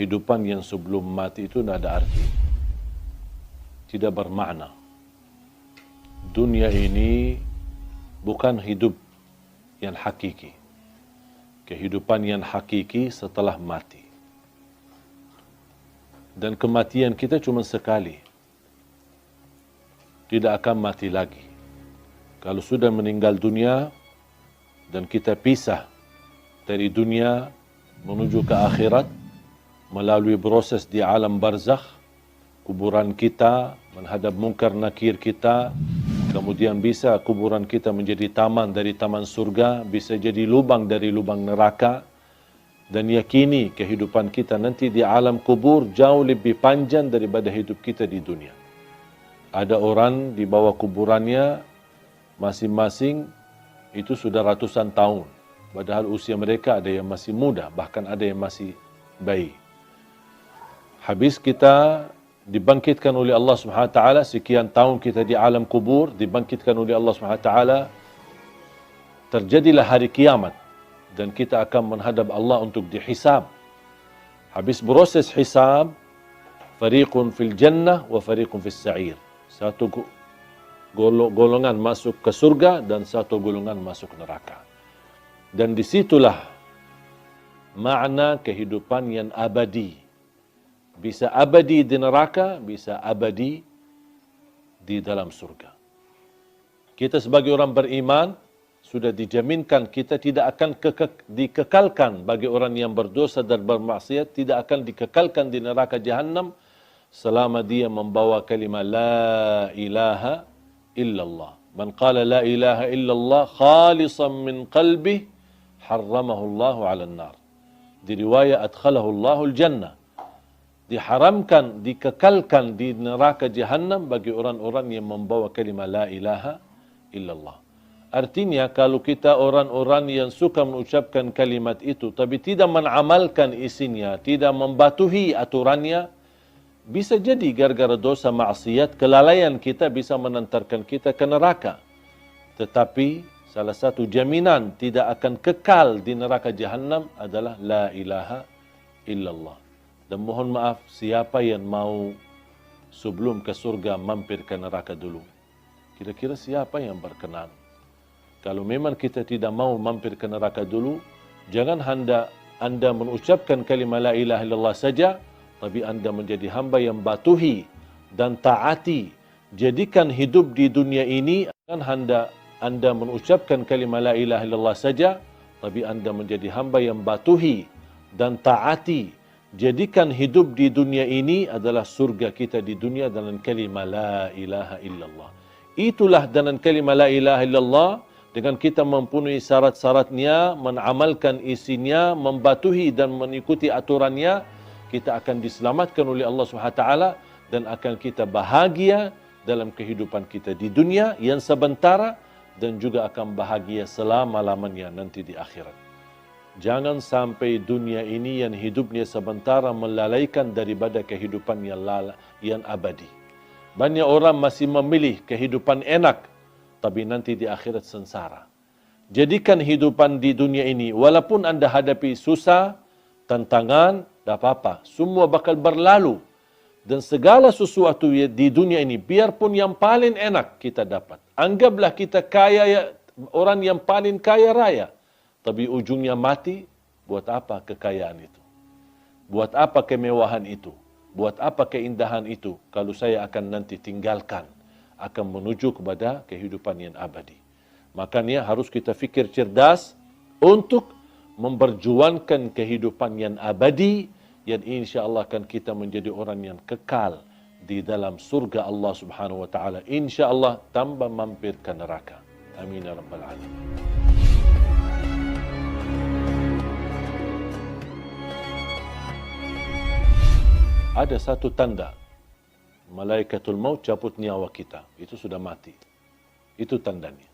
kehidupan yang sebelum mati itu tidak ada arti. Tidak bermakna. Dunia ini bukan hidup yang hakiki. Kehidupan yang hakiki setelah mati. Dan kematian kita cuma sekali. Tidak akan mati lagi. Kalau sudah meninggal dunia dan kita pisah dari dunia menuju ke akhirat melalui proses di alam barzakh, kuburan kita menghadap mungkar nakir kita, kemudian bisa kuburan kita menjadi taman dari taman surga, bisa jadi lubang dari lubang neraka, dan yakini kehidupan kita nanti di alam kubur jauh lebih panjang daripada hidup kita di dunia. Ada orang di bawah kuburannya masing-masing itu sudah ratusan tahun. Padahal usia mereka ada yang masih muda, bahkan ada yang masih bayi. Habis kita dibangkitkan oleh Allah Subhanahu wa taala, sekian tahun kita di alam kubur, dibangkitkan oleh Allah Subhanahu wa taala, terjadilah hari kiamat dan kita akan menghadap Allah untuk dihisab. Habis proses hisab, fariqun fil jannah wa fariqun fis sa'ir. Satu golongan masuk ke surga dan satu golongan masuk neraka. Dan disitulah makna kehidupan yang abadi. Bisa abadi di neraka, bisa abadi di dalam surga. Kita sebagai orang beriman, sudah dijaminkan kita tidak akan dikekalkan bagi orang yang berdosa dan bermaksiat, tidak akan dikekalkan di neraka Jahannam selama dia membawa kalimat la ilaha illallah. Man qala la ilaha illallah khalisan min qalbih harramahu Allahu 'alan nar. Di riwayat adkhalahu Allahu al-jannah. Diharamkan, dikekalkan di neraka Jahannam bagi orang-orang yang membawa kalimat la ilaha illallah. Artinya kalau kita orang-orang yang suka mengucapkan kalimat itu tapi tidak mengamalkan isinya, tidak membatuhi aturannya, bisa jadi gara-gara dosa maksiat, kelalaian kita bisa menantarkan kita ke neraka. Tetapi salah satu jaminan tidak akan kekal di neraka Jahannam adalah la ilaha illallah. Dan mohon maaf, siapa yang mau sebelum ke surga mampir ke neraka dulu? Kira-kira siapa yang berkenan? Kalau memang kita tidak mau mampir ke neraka dulu, jangan anda mengucapkan kalimat la ilaha illallah saja, tapi anda menjadi hamba yang batuhi dan taati. Jadikan hidup di dunia ini, anda mengucapkan kalimat la ilaha illallah saja, tapi anda menjadi hamba yang batuhi dan taati. Jadikan hidup di dunia ini adalah surga kita di dunia dengan kalimat la ilaha illallah. Itulah dengan kalimat la ilaha illallah, dengan kita mempunyai syarat-syaratnya, mengamalkan isinya, membatuhi dan mengikuti aturannya, kita akan diselamatkan oleh Allah SWT dan akan kita bahagia dalam kehidupan kita di dunia yang sementara dan juga akan bahagia selama-lamanya nanti di akhirat. Jangan sampai dunia ini yang hidupnya sementara melalaikan daripada kehidupan yang abadi. Banyak orang masih memilih kehidupan enak, tapi nanti di akhirat sengsara. Jadikan hidupan di dunia ini, walaupun anda hadapi susah, tantangan, tak apa-apa. Semua bakal berlalu. Dan segala sesuatu di dunia ini, biarpun yang paling enak kita dapat. Anggaplah kita kaya, orang yang paling kaya raya. Tapi ujungnya mati, buat apa kekayaan itu? Buat apa kemewahan itu? Buat apa keindahan itu? Kalau saya akan nanti tinggalkan, akan menuju kepada kehidupan yang abadi. Makanya harus kita fikir cerdas untuk memperjuangkan kehidupan yang abadi, yang insya-Allah akan kita menjadi orang yang kekal di dalam surga Allah Subhanahu wa taala. Insya-Allah tanpa mampir ke neraka. Amin ya rabbal alamin. Ada satu tanda malaikatul maut cabut nyawa kita, itu sudah mati. Itu tandanya.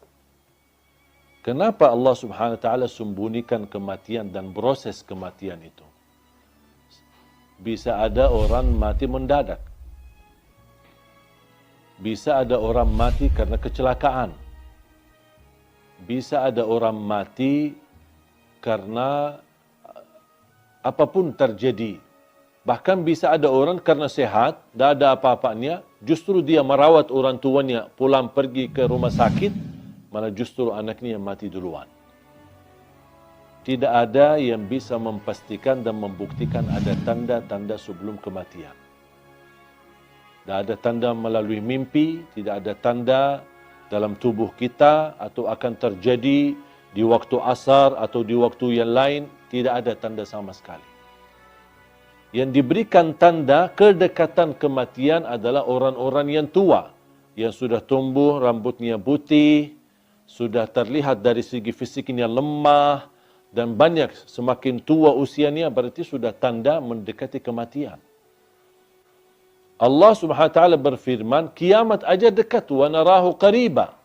Kenapa Allah Subhanahu wa taala sembunyikan kematian dan proses kematian itu? Bisa ada orang mati mendadak. Bisa ada orang mati karena kecelakaan. Bisa ada orang mati karena apapun terjadi Bahkan bisa ada orang karena sehat, dah ada apa-apanya, justru dia merawat orang tuanya, pulang pergi ke rumah sakit, malah justru anaknya yang mati duluan. Tidak ada yang bisa memastikan dan membuktikan ada tanda-tanda sebelum kematian. Tidak ada tanda melalui mimpi, tidak ada tanda dalam tubuh kita atau akan terjadi di waktu asar atau di waktu yang lain, tidak ada tanda sama sekali. Yang diberikan tanda kedekatan kematian adalah orang-orang yang tua, yang sudah tumbuh, rambutnya putih, sudah terlihat dari segi fisiknya lemah, dan banyak semakin tua usianya berarti sudah tanda mendekati kematian. Allah Subhanahu wa taala berfirman, kiamat aja dekat, wa narahu qariba.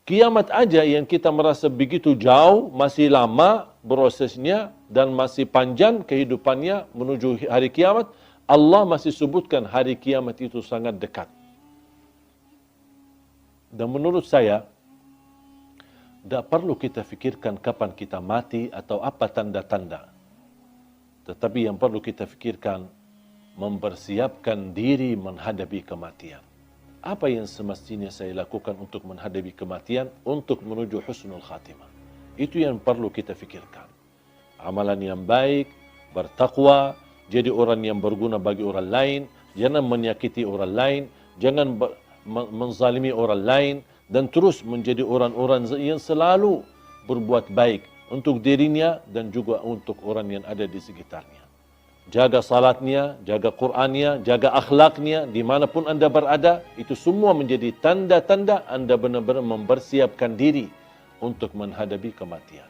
Kiamat aja yang kita merasa begitu jauh, masih lama prosesnya dan masih panjang kehidupannya menuju hari kiamat, Allah masih sebutkan hari kiamat itu sangat dekat. Dan menurut saya, tidak perlu kita fikirkan kapan kita mati atau apa tanda-tanda. Tetapi yang perlu kita fikirkan, mempersiapkan diri menghadapi kematian. Apa yang semestinya saya lakukan untuk menghadapi kematian, untuk menuju husnul khatimah. Itu yang perlu kita fikirkan. Amalan yang baik, bertakwa, jadi orang yang berguna bagi orang lain, jangan menyakiti orang lain, jangan menzalimi orang lain, dan terus menjadi orang-orang yang selalu berbuat baik untuk dirinya dan juga untuk orang yang ada di sekitarnya. Jaga salatnya, jaga Qur'annya, jaga akhlaknya, dimanapun anda berada, itu semua menjadi tanda-tanda anda benar-benar mempersiapkan diri untuk menghadapi kematian.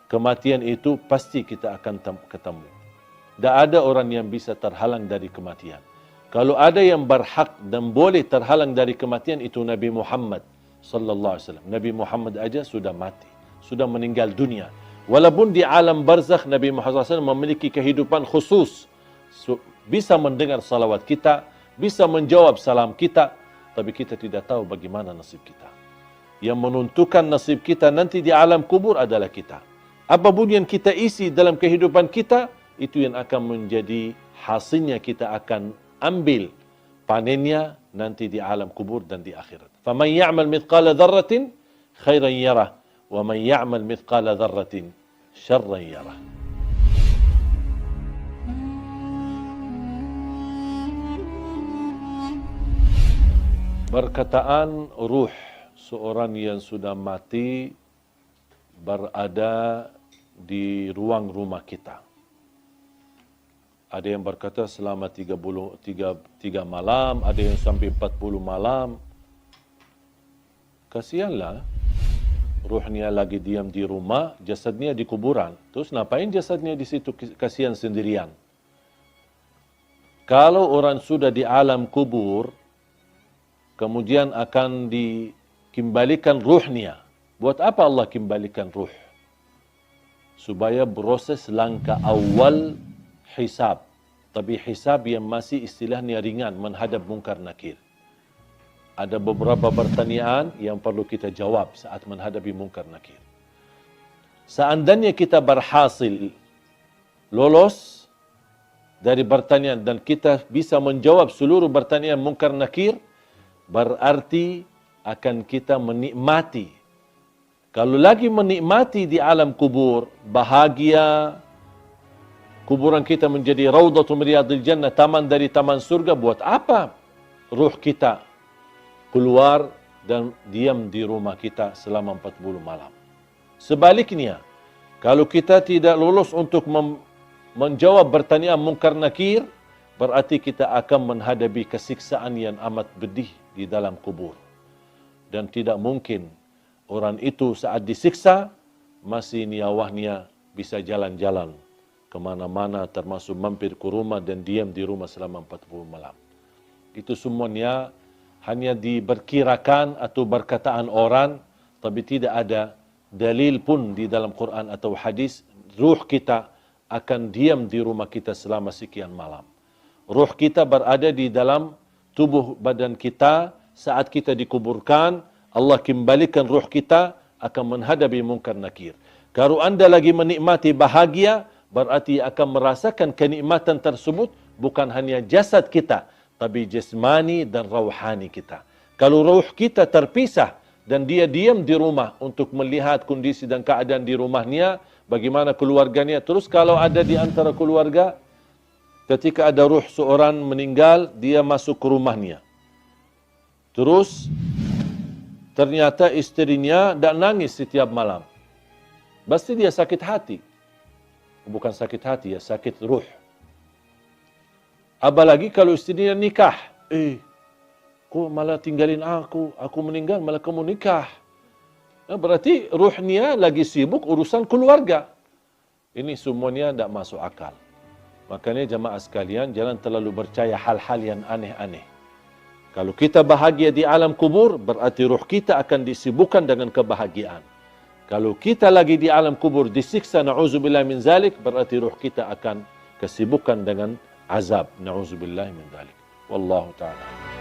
Kematian itu pasti kita akan ketemu. Tidak ada orang yang bisa terhalang dari kematian. Kalau ada yang berhak dan boleh terhalang dari kematian, itu Nabi Muhammad sallallahu alaihi wasallam. Nabi Muhammad aja sudah mati, sudah meninggal dunia. Walaupun di alam barzakh Nabi Muhammad SAW memiliki kehidupan khusus, bisa mendengar salawat kita, bisa menjawab salam kita, tapi kita tidak tahu bagaimana nasib kita. Yang menentukan nasib kita nanti di alam kubur adalah kita. Apapun yang kita isi dalam kehidupan kita, itu yang akan menjadi hasilnya, kita akan ambil panennya nanti di alam kubur dan di akhirat. Faman ya'mal mithqala dzarratin khairan yarah, wa man ya'mal mithqala dzarratin syarran yarah. Perkataan ruh seorang yang sudah mati berada di ruang rumah kita. Ada yang berkata selama 3 malam, ada yang sampai 40 malam. Kasihanlah, ruhnya lagi diam di rumah, jasadnya di kuburan. Terus ngapain jasadnya di situ kasihan sendirian? Kalau orang sudah di alam kubur, kemudian akan dikembalikan ruhnya. Buat apa Allah kembalikan ruh? Supaya proses langkah awal hisab. Tapi hisab yang masih istilahnya ringan, menghadap mungkar nakir. Ada beberapa pertanyaan yang perlu kita jawab saat menghadapi mungkar nakir. Seandainya kita berhasil lolos dari pertanyaan dan kita bisa menjawab seluruh pertanyaan mungkar nakir, berarti akan kita menikmati. Kalau lagi menikmati di alam kubur, bahagia, kuburan kita menjadi raudhatul riyadil jannah, taman dari taman surga. Buat apa ruh kita keluar dan diam di rumah kita selama 40 malam? Sebaliknya, kalau kita tidak lulus untuk menjawab pertanyaan mungkar nakir, berarti kita akan menghadapi kesiksaan yang amat pedih di dalam kubur. Dan tidak mungkin orang itu saat disiksa masih nyawanya bisa jalan-jalan kemana-mana, termasuk mampir ke rumah dan diam di rumah selama 40 malam. Itu semuanya hanya diperkirakan atau berkataan orang, tapi tidak ada dalil pun di dalam Quran atau hadis ruh kita akan diam di rumah kita selama sekian malam. Ruh kita berada di dalam tubuh badan kita saat kita dikuburkan. Allah kembalikan ruh kita akan menghadapi mungkar nakir. Kalau anda lagi menikmati bahagia, berarti akan merasakan kenikmatan tersebut bukan hanya jasad kita, tapi jasmani dan rauhani kita. Kalau ruh kita terpisah dan dia diam di rumah untuk melihat kondisi dan keadaan di rumahnya, bagaimana keluarganya. Terus kalau ada di antara keluarga, ketika ada ruh seorang meninggal, dia masuk ke rumahnya. Terus ternyata istrinya tak nangis setiap malam. Pasti dia sakit hati. Bukan sakit hati, ya sakit ruh. Apalagi kalau istrinya nikah. Kau malah tinggalin aku meninggal malah kamu nikah. Berarti ruhnya lagi sibuk urusan keluarga. Ini semuanya tak masuk akal. Makanya jamaah sekalian, jangan terlalu percaya hal-hal yang aneh-aneh. Kalau kita bahagia di alam kubur, berarti ruh kita akan disibukkan dengan kebahagiaan. Kalau kita lagi di alam kubur disiksa, na'udzubillah min zalik, berarti ruh kita akan kesibukan dengan azab. Na'udzubillah min zalik. Wallahu ta'ala.